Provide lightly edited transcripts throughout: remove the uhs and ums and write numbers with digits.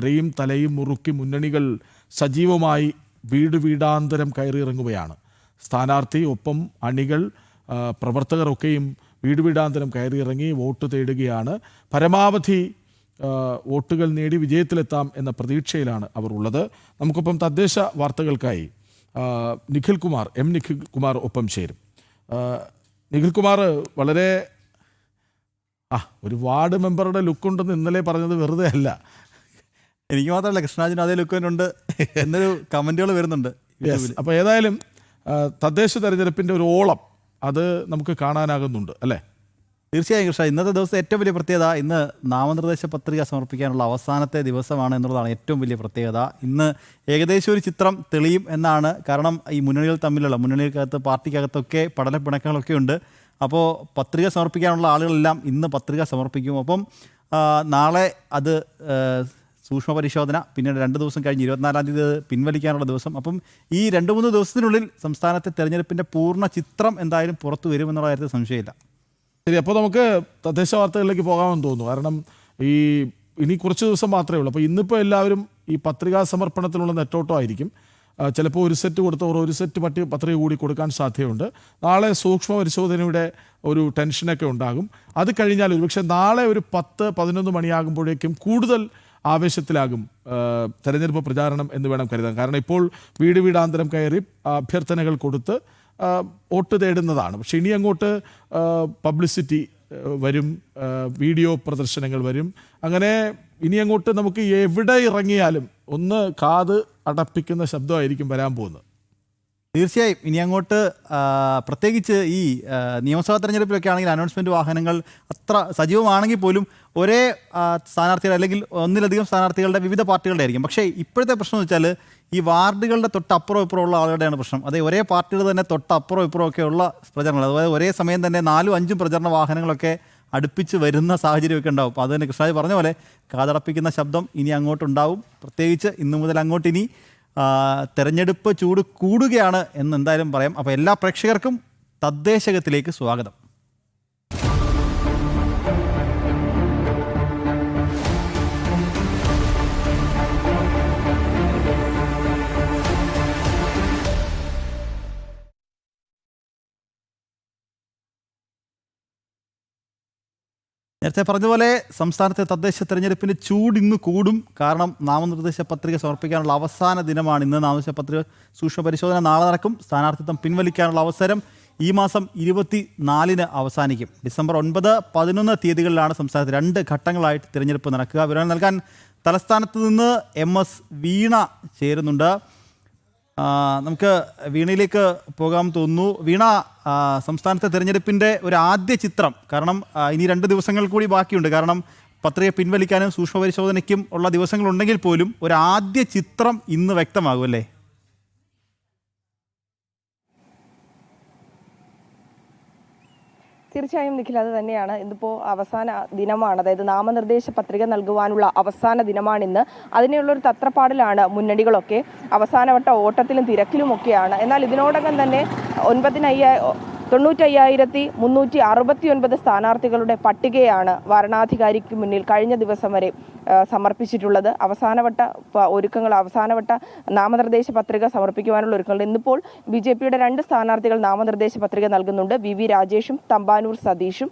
അരയും തലയും മുറുക്കി മുന്നണികൾ സജീവമായി വീടാന്തരം കയറിയിറങ്ങുകയാണ്. സ്ഥാനാർത്ഥി, ഒപ്പം അണികൾ, പ്രവർത്തകരൊക്കെയും വീടാന്തരം കയറിയിറങ്ങി വോട്ട് തേടുകയാണ്. പരമാവധി വോട്ടുകൾ നേടി വിജയത്തിലെത്താം എന്ന പ്രതീക്ഷയിലാണ് അവർ ഉള്ളത്. നമുക്കൊപ്പം തദ്ദേശ വാർത്തകൾക്കായി നിഖിൽ കുമാർ ഒപ്പം ചേരും. നിഖിൽ കുമാർ, വളരെ ഒരു വാർഡ് മെമ്പറുടെ ലുക്കുണ്ടെന്ന് ഇന്നലെ പറഞ്ഞത് വെറുതെ അല്ല. എനിക്ക് മാത്രമല്ല, കൃഷ്ണരാജിനും അതേ ലുക്ക് ഉണ്ട് എന്നൊരു കമൻറ്റുകൾ വരുന്നുണ്ട്. അപ്പോൾ ഏതായാലും തദ്ദേശ തെരഞ്ഞെടുപ്പിൻ്റെ ഒരു ഓളം അത് നമുക്ക് കാണാനാകുന്നുണ്ട് അല്ലേ? തീർച്ചയായും കൃഷ്ണ, ഇന്നത്തെ ദിവസം ഏറ്റവും വലിയ പ്രത്യേകത, ഇന്ന് നാമനിർദ്ദേശ പത്രിക സമർപ്പിക്കാനുള്ള അവസാനത്തെ ദിവസമാണ് എന്നുള്ളതാണ് ഏറ്റവും വലിയ പ്രത്യേകത. ഇന്ന് ഏകദേശം ഒരു ചിത്രം തെളിയും എന്നാണ്. കാരണം ഈ മുന്നണികൾക്കകത്ത് പാർട്ടിക്കകത്തൊക്കെ പിണക്കങ്ങളൊക്കെ ഉണ്ട്. അപ്പോൾ പത്രിക സമർപ്പിക്കാനുള്ള ആളുകളെല്ലാം ഇന്ന് പത്രിക സമർപ്പിക്കും. അപ്പം നാളെ അത് സൂക്ഷ്മ പരിശോധന, പിന്നീട് 2 ദിവസം കഴിഞ്ഞ് 24-ാം തീയതി പിൻവലിക്കാനുള്ള ദിവസം. അപ്പം ഈ 2-3 ദിവസത്തിനുള്ളിൽ സംസ്ഥാനത്തെ തെരഞ്ഞെടുപ്പിൻ്റെ പൂർണ്ണ ചിത്രം എന്തായാലും പുറത്തു വരുമെന്നുള്ള കാര്യത്തിൽ സംശയമില്ല. ശരി, അപ്പോൾ നമുക്ക് തദ്ദേശ വാർത്തകളിലേക്ക് പോകാമെന്ന് തോന്നുന്നു. കാരണം ഇനി കുറച്ച് ദിവസം മാത്രമേ ഉള്ളൂ. അപ്പോൾ ഇന്നിപ്പോൾ എല്ലാവരും ഈ പത്രികാ സമർപ്പണത്തിനുള്ള നെട്ടോട്ടം ആയിരിക്കും. ചിലപ്പോൾ ഒരു സെറ്റ് കൊടുത്തവർ ഒരു സെറ്റ് പത്രിക കൂടി കൊടുക്കാൻ സാധ്യതയുണ്ട്. നാളെ സൂക്ഷ്മ പരിശോധനയുടെ ഒരു ടെൻഷനൊക്കെ ഉണ്ടാകും. അത് കഴിഞ്ഞാൽ ഒരുപക്ഷെ നാളെ ഒരു 10-11 മണിയാകുമ്പോഴേക്കും കൂടുതൽ ആവേശത്തിലാകും തെരഞ്ഞെടുപ്പ് പ്രചാരണം എന്ന് വേണം കരുതാൻ. കാരണം ഇപ്പോൾ വീടാന്തരം കയറി അഭ്യർത്ഥനകൾ കൊടുത്ത് വോട്ട് തേടുന്നതാണ്. പക്ഷെ ഇനി അങ്ങോട്ട് പബ്ലിസിറ്റി വരും, വീഡിയോ പ്രദർശനങ്ങൾ വരും. അങ്ങനെ ഇനി അങ്ങോട്ട് നമുക്ക് എവിടെ ഇറങ്ങിയാലും ഒന്ന് കാത് അടപ്പിക്കുന്ന ശബ്ദമായിരിക്കും വരാൻ പോകുന്നത്. തീർച്ചയായും ഇനി അങ്ങോട്ട് പ്രത്യേകിച്ച് ഈ നിയമസഭാ തെരഞ്ഞെടുപ്പിലൊക്കെ ആണെങ്കിൽ അനൗൺസ്മെൻറ്റ് വാഹനങ്ങൾ അത്ര സജീവമാണെങ്കിൽ പോലും ഒരേ സ്ഥാനാർത്ഥികൾ അല്ലെങ്കിൽ ഒന്നിലധികം സ്ഥാനാർത്ഥികളുടെ വിവിധ പാർട്ടികളുടെ ആയിരിക്കും. പക്ഷേ ഇപ്പോഴത്തെ പ്രശ്നം എന്ന് വെച്ചാൽ ഈ വാർഡുകളുടെ തൊട്ടപ്പുറം ഇപ്പുറം ഉള്ള ആളുകളുടെയാണ് പ്രശ്നം. അതേ ഒരേ പാർട്ടിയുടെ തന്നെ തൊട്ടപ്പുറം ഇപ്പുറം ഒക്കെ ഉള്ള പ്രചരണങ്ങൾ, അതായത് ഒരേ സമയം തന്നെ 4-5 പ്രചരണ വാഹനങ്ങളൊക്കെ അടുപ്പിച്ച് വരുന്ന സാഹചര്യമൊക്കെ ഉണ്ടാവും. അപ്പോൾ അത് തന്നെ കൃഷ്ണരാജ് പറഞ്ഞ പോലെ കാതടപ്പിക്കുന്ന ശബ്ദം ഇനി അങ്ങോട്ടുണ്ടാവും. പ്രത്യേകിച്ച് ഇന്നു മുതൽ അങ്ങോട്ടിനി തെരഞ്ഞെടുപ്പ് ചൂട് കൂടുകയാണ് എന്ന് എന്തായാലും പറയാം. അപ്പോൾ എല്ലാ പ്രേക്ഷകർക്കും തദ്ദേശകത്തിലേക്ക് സ്വാഗതം. നേരത്തെ പറഞ്ഞതുപോലെ സംസ്ഥാനത്തെ തദ്ദേശ തെരഞ്ഞെടുപ്പിൻ്റെ ചൂട് ഇന്ന് കൂടും. കാരണം നാമനിർദ്ദേശ പത്രിക സമർപ്പിക്കാനുള്ള അവസാന ദിനമാണ് ഇന്ന്. നാമനിർദ്ദേശ പത്രിക സൂക്ഷ്മ പരിശോധന നാളെ നടക്കും. സ്ഥാനാർത്ഥിത്വം പിൻവലിക്കാനുള്ള അവസരം ഈ മാസം 24-ന് അവസാനിക്കും. ഡിസംബർ 9-11 തീയതികളിലാണ് സംസ്ഥാനത്ത് 2 ഘട്ടങ്ങളായിട്ട് തിരഞ്ഞെടുപ്പ് നടക്കുക. വിവരങ്ങൾ നൽകാൻ തലസ്ഥാനത്ത് നിന്ന് MS വീണ ചേരുന്നുണ്ട്. നമുക്ക് വീണയിലേക്ക് പോകാൻ തോന്നുന്നു. വീണ, സംസ്ഥാനത്തെ തിരഞ്ഞെടുപ്പിൻ്റെ ഒരു ആദ്യ ചിത്രം, കാരണം ഇനി 2 ദിവസങ്ങൾ കൂടി ബാക്കിയുണ്ട്. കാരണം പത്രിക പിൻവലിക്കാനും സൂക്ഷ്മ പരിശോധനയ്ക്കും ഉള്ള ദിവസങ്ങളുണ്ടെങ്കിൽ പോലും ഒരു ആദ്യ ചിത്രം ഇന്ന് വ്യക്തമാകും അല്ലേ? തീർച്ചയായും നിഖിൽ, അത് തന്നെയാണ്. ഇന്നിപ്പോൾ അവസാന ദിനമാണ്, അതായത് നാമനിർദ്ദേശ പത്രിക നൽകുവാനുള്ള അവസാന ദിനമാണിന്ന്. അതിനുള്ളൊരു തത്രപ്പാടിലാണ് മുന്നണികളൊക്കെ. അവസാനവട്ട ഓട്ടത്തിലും തിരക്കിലുമൊക്കെയാണ്. എന്നാൽ ഇതിനോടകം തന്നെ 95,369 സ്ഥാനാർത്ഥികളുടെ പട്ടികയാണ് വരണാധികാരിക്ക് മുന്നിൽ കഴിഞ്ഞ ദിവസം വരെ സമർപ്പിച്ചിട്ടുള്ളത്. അവസാനവട്ട ഒരുക്കങ്ങൾ, അവസാനവട്ട നാമനിർദ്ദേശ പത്രിക സമർപ്പിക്കുവാനുള്ള ഒരുക്കങ്ങൾ. ഇന്നിപ്പോൾ BJPയുടെ 2 സ്ഥാനാർത്ഥികൾ നാമനിർദ്ദേശ പത്രിക നൽകുന്നുണ്ട്. VV രാജേഷും തമ്പാനൂർ സതീഷും.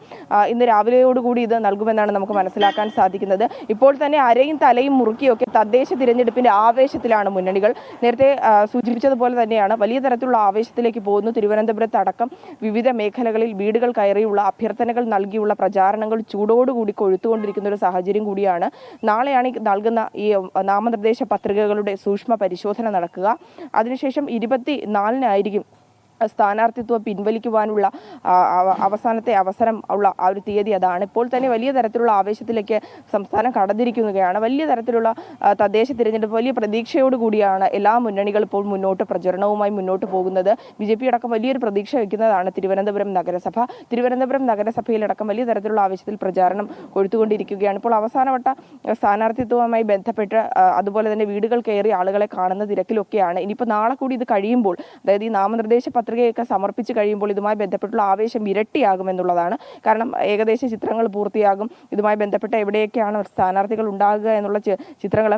ഇന്ന് രാവിലെയോടുകൂടി ഇത് നൽകുമെന്നാണ് നമുക്ക് മനസ്സിലാക്കാൻ സാധിക്കുന്നത്. ഇപ്പോൾ തന്നെ അരയും തലയും മുറുക്കിയൊക്കെ തദ്ദേശ തിരഞ്ഞെടുപ്പിന്റെ ആവേശത്തിലാണ് മുന്നണികൾ. നേരത്തെ സൂചിപ്പിച്ചതുപോലെ തന്നെയാണ് വലിയ തരത്തിലുള്ള ആവേശത്തിലേക്ക് പോകുന്നു. തിരുവനന്തപുരത്ത് അടക്കം വിവിധ മേഖലകളിൽ വീടുകൾ കയറിയുള്ള അഭ്യർത്ഥനകൾ നൽകിയുള്ള പ്രചാരണങ്ങൾ ചൂടോടുകൂടി കൊഴുത്തുകൊണ്ടിരിക്കുന്ന ഒരു സാഹചര്യം കൂടിയാണ്. നാളെയാണ് നൽകുന്ന ഈ നാമനിർദ്ദേശ പത്രികകളുടെ സൂക്ഷ്മ പരിശോധന നടക്കുക. അതിനുശേഷം 24-നായിരിക്കും സ്ഥാനാർത്ഥിത്വം പിൻവലിക്കുവാനുള്ള അവസാനത്തെ അവസരം ഉള്ള ആ ഒരു തീയതി. അതാണ് ഇപ്പോൾ തന്നെ വലിയ തരത്തിലുള്ള ആവേശത്തിലേക്ക് സംസ്ഥാനം കടന്നിരിക്കുകയാണ്. വലിയ തരത്തിലുള്ള തദ്ദേശ തിരഞ്ഞെടുപ്പ് വലിയ പ്രതീക്ഷയോടുകൂടിയാണ് എല്ലാ മുന്നണികളും ഇപ്പോൾ പ്രചരണവുമായി മുന്നോട്ട് പോകുന്നത്. BJP അടക്കം വലിയൊരു പ്രതീക്ഷ വയ്ക്കുന്നതാണ് തിരുവനന്തപുരം നഗരസഭ. തിരുവനന്തപുരം നഗരസഭയിലടക്കം വലിയ തരത്തിലുള്ള ആവേശത്തിൽ പ്രചാരണം കൊഴുത്തുകൊണ്ടിരിക്കുകയാണ്. ഇപ്പോൾ അവസാനവട്ട സ്ഥാനാർത്ഥിത്വവുമായി ബന്ധപ്പെട്ട് അതുപോലെ തന്നെ വീടുകൾ കയറി ആളുകളെ കാണുന്ന തിരക്കിലൊക്കെയാണ്. ഇനിയിപ്പോൾ നാളെ കൂടി ഇത് കഴിയുമ്പോൾ, അതായത് ഈ നാമനിർദ്ദേശ പത്രികയൊക്കെ സമർപ്പിച്ച് കഴിയുമ്പോൾ ഇതുമായി ബന്ധപ്പെട്ടുള്ള ആവേശം ഇരട്ടിയാകുമെന്നുള്ളതാണ്. കാരണം ഏകദേശ ചിത്രങ്ങൾ പൂർത്തിയാകും. ഇതുമായി ബന്ധപ്പെട്ട് എവിടെയൊക്കെയാണ് സ്ഥാനാർത്ഥികൾ ഉണ്ടാകുക എന്നുള്ള ചിത്രങ്ങൾ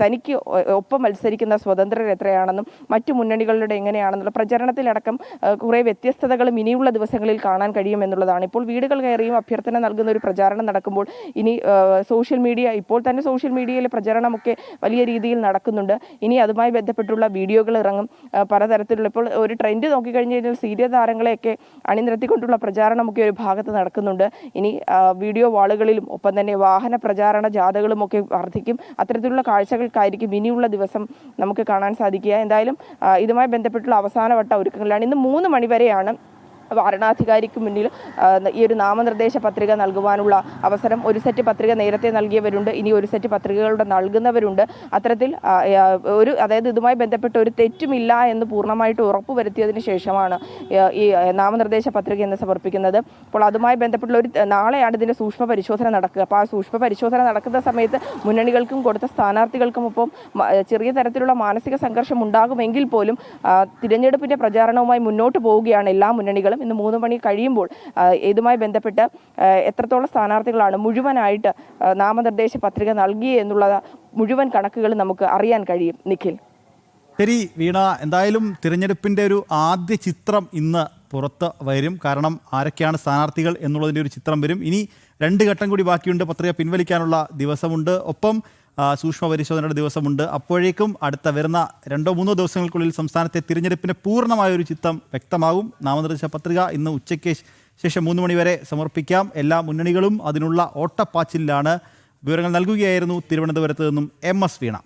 തനിക്ക് ഒപ്പം മത്സരിക്കുന്ന സ്വതന്ത്രർ എത്രയാണെന്നും മറ്റു മുന്നണികളുടെ എങ്ങനെയാണെന്നുള്ള പ്രചരണത്തിലടക്കം കുറേ വ്യത്യസ്തതകളും ഇനിയുള്ള ദിവസങ്ങളിൽ കാണാൻ കഴിയുമെന്നുള്ളതാണ്. ഇപ്പോൾ വീടുകൾ കയറിയും അഭ്യർത്ഥന നൽകുന്ന ഒരു പ്രചാരണം നടക്കുമ്പോൾ ഇനി സോഷ്യൽ മീഡിയ, ഇപ്പോൾ തന്നെ സോഷ്യൽ മീഡിയയിലെ പ്രചരണമൊക്കെ വലിയ രീതിയിൽ നടക്കുന്നുണ്ട്. ഇനി അതുമായി ബന്ധപ്പെട്ടുള്ള വീഡിയോകൾ ഇറങ്ങും. പലതരത്തിലുള്ള ഇപ്പോൾ ഒരു ട്രെൻഡ് നോക്കിക്കഴിഞ്ഞു കഴിഞ്ഞാൽ സീരിയൽ താരങ്ങളെയൊക്കെ അണിനിരത്തിക്കൊണ്ടുള്ള പ്രചാരണമൊക്കെ ഒരു ഭാഗത്ത് നടക്കുന്നുണ്ട്. ഇനി വീഡിയോ വാളുകളിലും ഒപ്പം തന്നെ വാഹന പ്രചാരണ ജാഥകളും ഒക്കെ വർദ്ധിക്കും. അത്തരത്തിലുള്ള കാഴ്ചകൾക്കായിരിക്കും ഇനിയുള്ള ദിവസം നമുക്ക് കാണാൻ സാധിക്കുക. എന്തായാലും ഇതുമായി ബന്ധപ്പെട്ടുള്ള അവസാനവട്ട ഒരുക്കങ്ങളിലാണ്. ഇന്ന് 3 മണി വരെയാണ് വരണാധികാരിക്ക് മുന്നിൽ ഈ ഒരു നാമനിർദ്ദേശ പത്രിക നൽകുവാനുള്ള അവസരം. ഒരു സെറ്റ് പത്രിക നേരത്തെ നൽകിയവരുണ്ട്, ഇനി ഒരു സെറ്റ് പത്രികകളുടെ നൽകുന്നവരുണ്ട്. അത്തരത്തിൽ അതായത് ഇതുമായി ബന്ധപ്പെട്ട് ഒരു തെറ്റുമില്ല എന്ന് പൂർണ്ണമായിട്ട് ഉറപ്പുവരുത്തിയതിന് ശേഷമാണ് ഈ നാമനിർദ്ദേശ പത്രിക എന്ന് സമർപ്പിക്കുന്നത്. അപ്പോൾ അതുമായി ബന്ധപ്പെട്ടുള്ള നാളെയാണ് ഇതിൻ്റെ സൂക്ഷ്മ പരിശോധന നടക്കുക. അപ്പോൾ ആ സൂക്ഷ്മ പരിശോധന നടക്കുന്ന സമയത്ത് മുന്നണികൾക്കും കൊടുത്ത സ്ഥാനാർത്ഥികൾക്കും ഒപ്പം ചെറിയ തരത്തിലുള്ള മാനസിക സംഘർഷം ഉണ്ടാകുമെങ്കിൽ പോലും തിരഞ്ഞെടുപ്പിൻ്റെ പ്രചാരണവുമായി മുന്നോട്ട് പോവുകയാണ് എല്ലാ മുന്നണികളും. ഇന്ന് 3 മണി കഴിയുമ്പോൾ ഇതുമായി ബന്ധപ്പെട്ട് എത്രത്തോളം സ്ഥാനാർത്ഥികളാണ് മുഴുവനായിട്ട് നാമനിർദ്ദേശ പത്രിക നൽകി എന്നുള്ള മുഴുവൻ കണക്കുകൾ നമുക്ക് അറിയാൻ കഴിയും. നിഖിൽ. ശരി വീണ, എന്തായാലും തിരഞ്ഞെടുപ്പിൻ്റെ ഒരു ആദ്യ ചിത്രം ഇന്ന് പുറത്ത് വരും. കാരണം ആരൊക്കെയാണ് സ്ഥാനാർത്ഥികൾ എന്നുള്ളതിൻ്റെ ഒരു ചിത്രം വരും. ഇനി 2 ഘട്ടം കൂടി ബാക്കിയുണ്ട്. പത്രിക പിൻവലിക്കാനുള്ള ദിവസമുണ്ട്, ഒപ്പം സൂക്ഷ്മ പരിശോധനയുടെ ദിവസമുണ്ട്. അപ്പോഴേക്കും അടുത്ത വരുന്ന 2-3 ദിവസങ്ങൾക്കുള്ളിൽ സംസ്ഥാനത്തെ തിരഞ്ഞെടുപ്പിൻ്റെ പൂർണ്ണമായ ഒരു ചിത്രം വ്യക്തമാകും. നാമനിർദ്ദേശ പത്രിക ഇന്ന് ഉച്ചയ്ക്ക് ശേഷം 3 മണി വരെ സമർപ്പിക്കാം. എല്ലാ മുന്നണികളും അതിനുള്ള ഓട്ടപ്പാച്ചിലാണ്. വിവരങ്ങൾ നൽകുകയായിരുന്നു തിരുവനന്തപുരത്ത് നിന്നും MS വീണ.